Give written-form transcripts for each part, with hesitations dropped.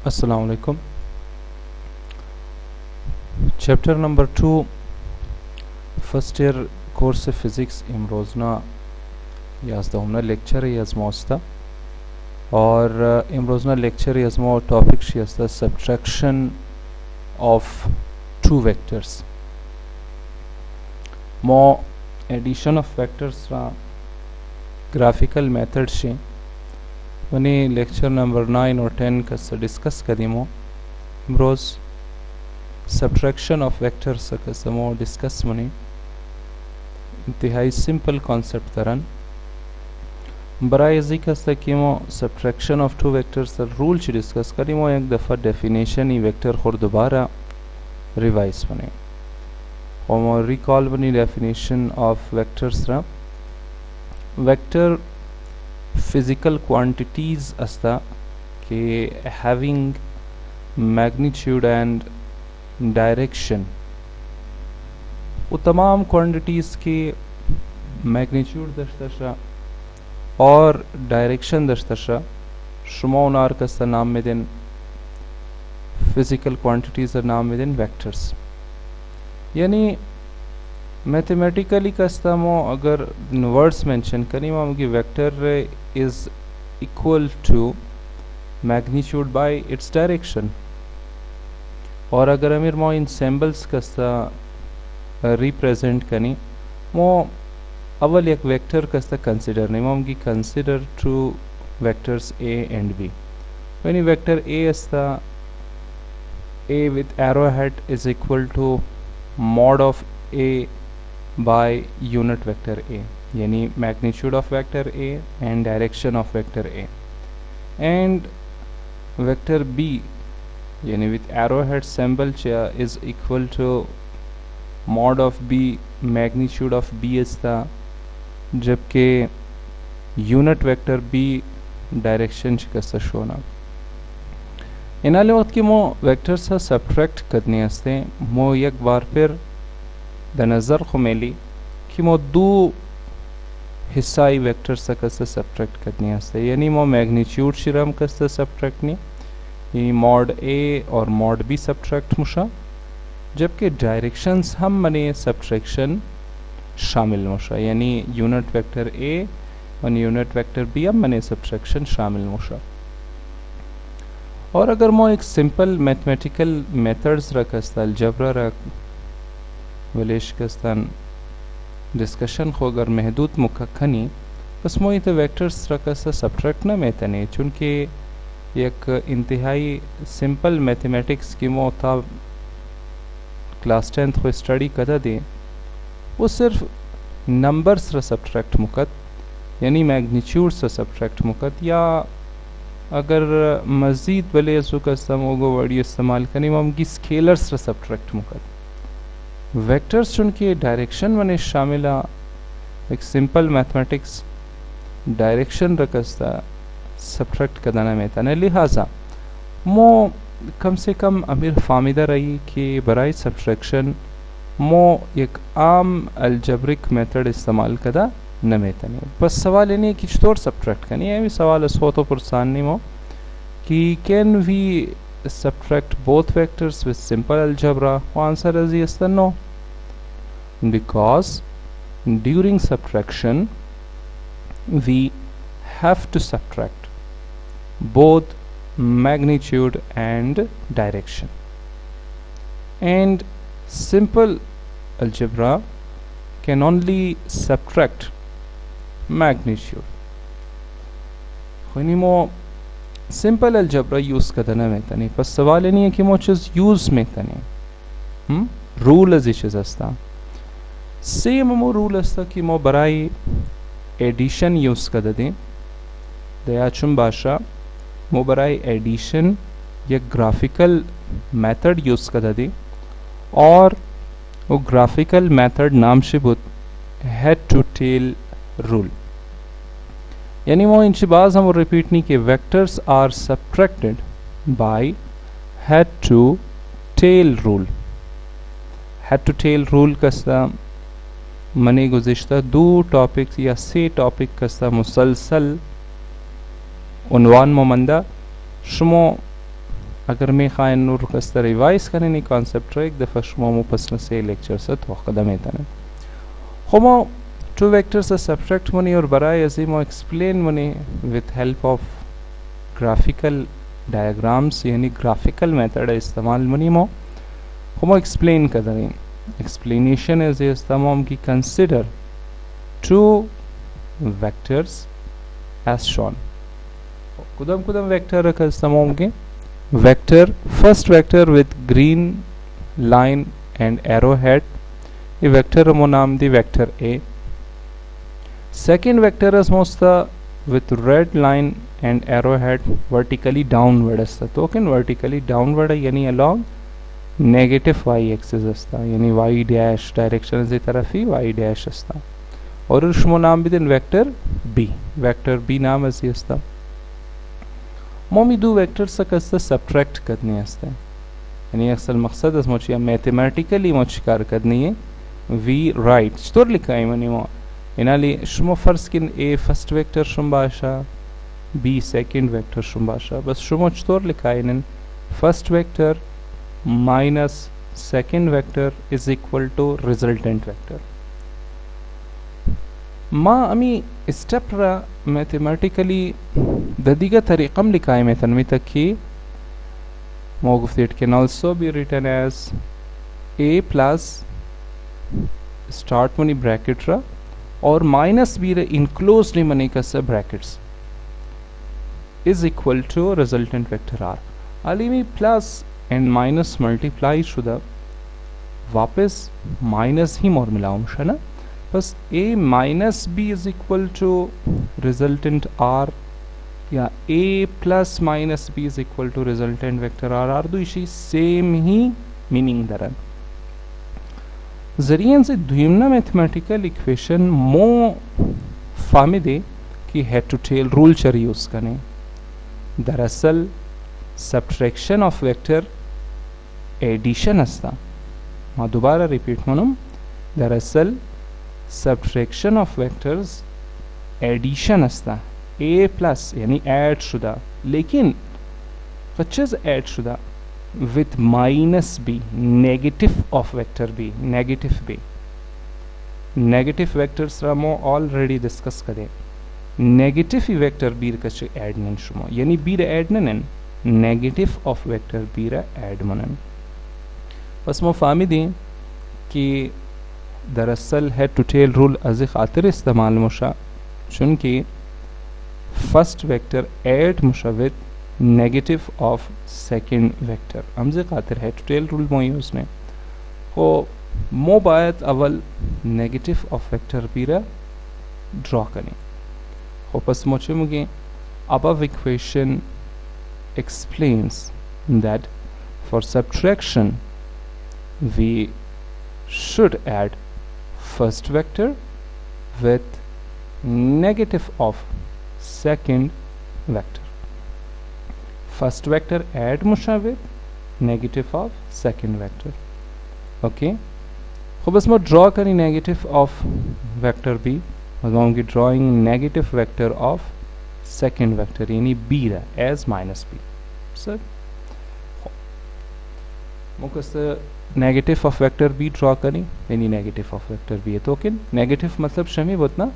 Assalamu alaikum. Chapter number 2 first year course physics imrozna yazdawna lecture yazmosta or imrozna lecture yazmo topic yazda subtraction of two vectors mo addition of vectors ra graphical method she वनी lecture number 9 और 10 का discuss कदीमो इमरोज subtraction of vectors का समो discuss मनी इंतहाई simple concept तरन बराए जी का सकीमो subtraction of two vectors rule ची डिस्कस कदीमो एक दफ़ा डेफिनेशन ही वेक्टर खुद दोबारा रिवाइज बने और रिकॉल बनी डेफिनेशन ऑफ वेक्टर्स रा vector physical quantities asta ke having magnitude and direction वो तमाम क्वांटिटीज के मैग्नीट्यूड दश्तशा और डायरेक्शन दश्तशा शुमा उनार कस्ता नाम में दिन फिजिकल क्वांटिटीज नाम में दिन वेक्टर्स यानी मैथमेटिकली कस्टमो अगर वर्ड्स मेंशन करें हम कि vector is equal to magnitude by its direction और अगर अमीर मो इन सिंबल्स कस्ता रिप्रेजेंट करें मो अवल एक वेक्टर कस्ता कंसिडर नहीं हम कि consider two vectors A and B यानी वेक्टर ए अस्ता A with arrowhead is equal to mod of a by unit vector A यानी magnitude of vector A and direction of vector A and vector B यानी with arrowhead symbol is equal to mod of B magnitude of B is था जबकि unit vector B direction शिकस्त शोना इनाले वक्त की मो vector सा subtract करने हस्ते मो एक बार फिर द नज़र खुमेली कि मो दो हिस्साई वेक्टर सा कस्ता सब्ट्रैक्ट करने हस्ते यानी मो मैग्नीट्यूड शिरम कस्ता सब्ट्रैक्ट नहीं यानी मॉड ए और मॉड बी सब्ट्रैक्ट मुशा जबकि डायरेक्शंस हम मने सब्ट्रैक्शन शामिल मुशा यानी यूनिट वेक्टर ए और यूनिट वेक्टर बी हम मने सब्ट्रैक्शन शामिल मुशा और अगर मो एक सिंपल मैथमेटिकल मेथड्स रखस्ता अलजबरा रख वलेश कस्तान डिस्कशन खो अगर महदूद मुखखनी बस मो इते वेक्टर्स रखस्ता सब्ट्रैक्ट न मेतने चूंकि एक इंतहाई सिंपल मैथमेटिक्स की मो था क्लास 10 को स्टडी कदा दे वो सिर्फ नंबर्स र सब्ट्रैक्ट मुकत यानी मैग्नीट्यूड से सब्ट्रैक्ट मुकत या अगर मज़ीद भले सुकस्तमोगो वर्ड इस्तेमाल करें हम की स्केलर्स र सब्ट्रैक्ट मुकत वेक्टर्स चुनके डायरेक्शन मने शामिला एक सिंपल मैथमेटिक्स डायरेक्शन रकस्ता सब्ट्रैक्ट करना में तने लिहाजा मो कम से कम अमीर फामिदा रही कि बराई सब्ट्रैक्शन मो एक आम अलजब्रिक मेथड इस्तेमाल कदा नमेतनी बस सवाल ये नहीं कि तौर सब्ट्रैक्ट करनी है सवाल सो तो पुरसान नहीं हो कि can we subtract both vectors with simple algebra answer is yes no because during subtraction we have to subtract both magnitude and direction and simple algebra can only subtract magnitude खोनी मो simple algebra use करना में तनी पर सवाल नहीं है कि मो चीज यूज में तनी रूल अजी चीज अस्ता सेम मो रूल अस्ता कि मो बराई एडिशन यूज कर दे दयाचुम बाशा मो बराई एडिशन या ग्राफिकल मेथड यूज कर दे और वो ग्राफिकल मेथड नाम से बुत हेड टू टेल रूल यानी वो इंची बाज हम रिपीट नहीं कि vectors are subtracted by head to tail rule head to tail rule कस्ता मने गुज़िश्ता दो टॉपिक्स या से टॉपिक कस्ता मुसलसल उन्वान मोमंदा शुमो अगर मैं खाइन नूर कस्ता रिवाइज करें कॉन्सेप्ट एक दफ़ा शुमा मो पसना से लेक्चर से तो कदम है होमो टू वेक्टर्स सब्ट्रैक्ट मनी और बराए अजीमो एक्सप्लेन मनी with help of graphical diagrams यानी ग्राफिकल मेथड इस्तेमाल मनी मो होमो एक्सप्लेन करें एक्सप्लेनेशन एज इस्तेमाल की consider two vectors as shown कुदम कुदम वेक्टर का इस्तेमाल के vector first vector with green line and arrowhead ये वेक्टर मो नाम दी vector A second vector is मोस्ता with red line and arrowhead vertically downward असता तो किन vertically downward यानी along negative y axis असता यानी y dash direction से तरफ ही y dash असता और उसमो नाम भी दिन वेक्टर b नाम असी असता मोमी दो वेक्टर से कस्ता सब्ट्रैक्ट करने असता यानी अक्सर मकसद अस मोची मैथमेटिकली मोच कार करनी है वी राइट स्टोर लिखा है मनी मो इनाली शुमो फर्स्ट किन ए फर्स्ट वेक्टर शुम्बाशा बी सेकंड वेक्टर शुम्बाशा बस शुमो स्टोर लिखा है इन first vector minus second vector is equal to resultant vector माँ अमी स्टेप रा मैथमेटिकली ददीगा तरीक़म लिखा है मैथनमी तक की मौगुफ it can also be written as A plus start मनी ब्रैकेट रा और माइनस बी रे इनक्लोज्ड मनी का से brackets is equal to resultant vector R अली प्लस एंड माइनस मल्टीप्लाई शुदा वापस माइनस ही मोर मिलाऊं ना बस a minus B is equal to resultant R या a plus minus B is equal to resultant vector R R दो इसी सेम ही मीनिंग दरन जरिए से द्विमना मैथमेटिकल इक्वेशन मो फामिदे की हेड टू टेल रूल चर यूज करें दरअसल सब्ट्रैक्शन ऑफ वेक्टर एडिशन असता मैं दोबारा रिपीट मनूं दरअसल सब्ट्रैक्शन ऑफ वेक्टर्स एडिशन असता ए प्लस यानी ऐड शुदा लेकिन कच्चेज ऐड शुदा with minus b negative of vector b negative vectors रामो already discuss करे negative vector b कच्चे add नन शुमो यानी b रे add नन negative of vector b रे add मनन बस मो फामी दी कि दरअसल है टू टेल रूल अज़ खातिर इस्तेमाल मुशा चुनकि फर्स्ट वेक्टर ऐड मुशवित नेगेटिव ऑफ सेकंड वेक्टर हमसे खातिर है टू टेल रूल मोई उसने हो मो बायत अवल नेगेटिव ऑफ वेक्टर पीरा ड्रॉ करें हो पस मोचे मुगे above equation explains that for subtraction we should add first vector with negative of second vector first vector add मुशा with negative of second vector okay हो बस मैं ड्रॉ करी negative of vector b बताऊंगी drawing negative vector of second vector यानी b रहा as minus b सर मुकस्ते negative of vector b draw करी यानी negative of vector b है तो किन negative मतलब शमी बोतना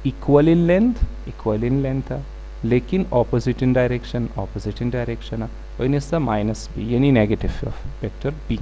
equal in length था लेकिन ऑपोजिट इन डायरेक्शन और इन इसका माइनस बी यानी negative of vector B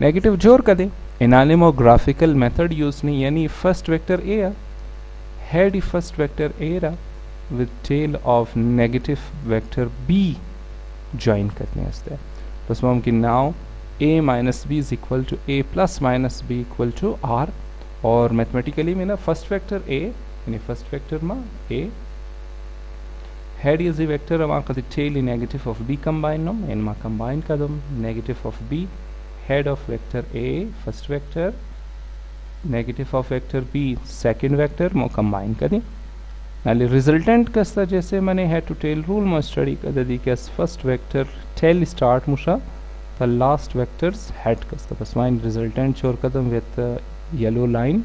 negative जोर कर दे इनालिम और ग्राफिकल मेथड यूज नहीं यानी first vector A head first vector A रहा with tail of negative vector B join करने वास्ते बस मुमकिन now A minus B is equal to A plus minus B equal to R और mathematically में ना फर्स्ट वेक्टर ए यानी first vector में A head is the vector ama kadi tail negative of b combine nom en ma combine kadum negative of b head of vector a first vector negative of vector b second vector mo combine kadi नाले resultant कस्ता जैसे मैंने head to tail rule में study कर दी कि first vector tail start मुशा the last vectors head कस्ता बस माइन रिजल्टेंट छोर कदम विद येलो लाइन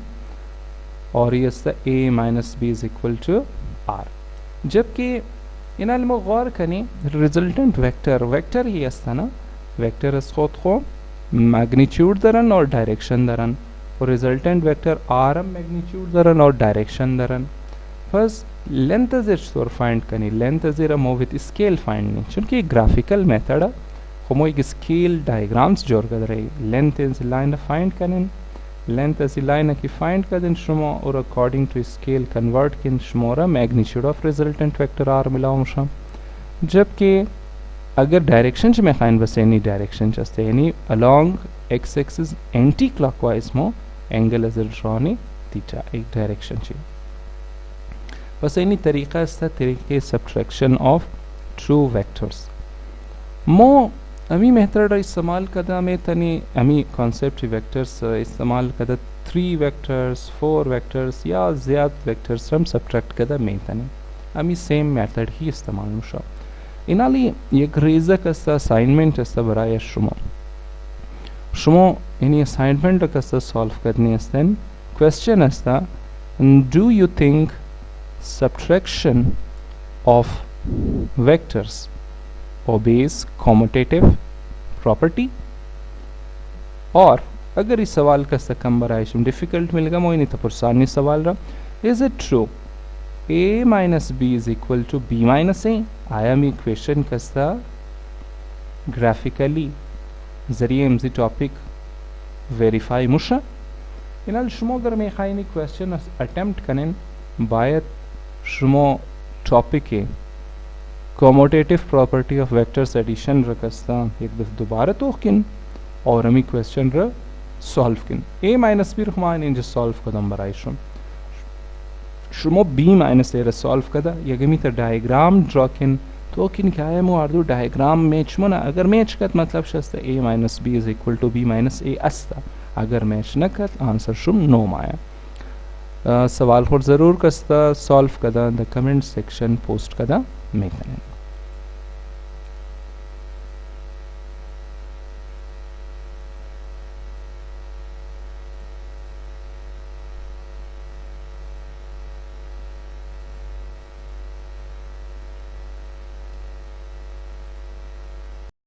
और ये A minus B is equal to R जबकि इन अलमो गौर कनी रिजल्टेंट वेक्टर ही असताना वेक्टर अस खुद खो मैग्नीट्यूड दरन और डायरेक्शन दरन और रिजल्टेंट वेक्टर आरम मैग्नीट्यूड दरन और डायरेक्शन दरन फर्स्ट लेंथ इज फाइंड कनी लेंथ इज मो विथ स्केल फाइंड नहीं चूंकि ग्राफिकल मेथड हम एक स्केल डायग्राम्स जोर कर रही लेंथ इज लाइन फाइंड करें लेंथ ऐसी लाइन की फाइंड करें शुमा और अकॉर्डिंग टू स्केल कन्वर्ट किन शुमारा magnitude of resultant vector R मिलाऊं शम जबकि अगर डायरेक्शन में खाइन बस एनी डायरेक्शन चस्ते यानी along x axis anti clockwise मो एंगल इज ड्रॉनी थीटा एक डायरेक्शन चाहिए बस एनी तरीका इस तरीके सब्ट्रैक्शन ऑफ ट्रू वेक्टर्स मो अमी मेथड इस्तेमाल कदा में तनी अमी कॉन्सेप्ट वेक्टर्स इस्तेमाल कदा 3 वेक्टर्स 4 वेक्टर्स या ज़्यादा वेक्टर्स हम सब्ट्रैक्ट कदा में तनी अमी सेम मेथड ही इस्तेमाल मुशा इनाली एक रेज़ा कस्ता असाइनमेंट अस्ता बराय शुमो इनी असाइनमेंट कस्ता सॉल्व करनी अस्तेन क्वेश्चन अस्ता do you think subtraction of vectors obeys commutative property और अगर इस सवाल का कम बराइश डिफिकल्ट मिलेगा मोई नहीं तो पुरसानी सवाल रहा is it true a minus B is equal to B minus A आया मी क्वेश्चन कस्ता ग्राफिकली जरिए एमजी टॉपिक वेरीफाई मुशा इनाल शुमो अगर मैं खाइनी क्वेश्चन अटेम्प्ट करें बायत शुमो टॉपिक के commutative property of vectors addition रकस्ता एक दफ़ दोबारा तो किन और हमें क्वेश्चन र सॉल्व किन ए माइनस बी रखमान इन जो सॉल्व कदम बराई शुमो बी माइनस ए सॉल्व कदा यगमी तो डायग्राम ड्रॉ किन तो किन क्या है मो आर्दू डायग्राम मैच मना अगर मैच कत मतलब शस्ता A minus B is equal to B minus A अस्ता अगर मैच न कत आंसर शुम नो माया सवाल खुद ज़रूर कस्ता सॉल्व कदा द कमेंट सेक्शन पोस्ट कदा में करें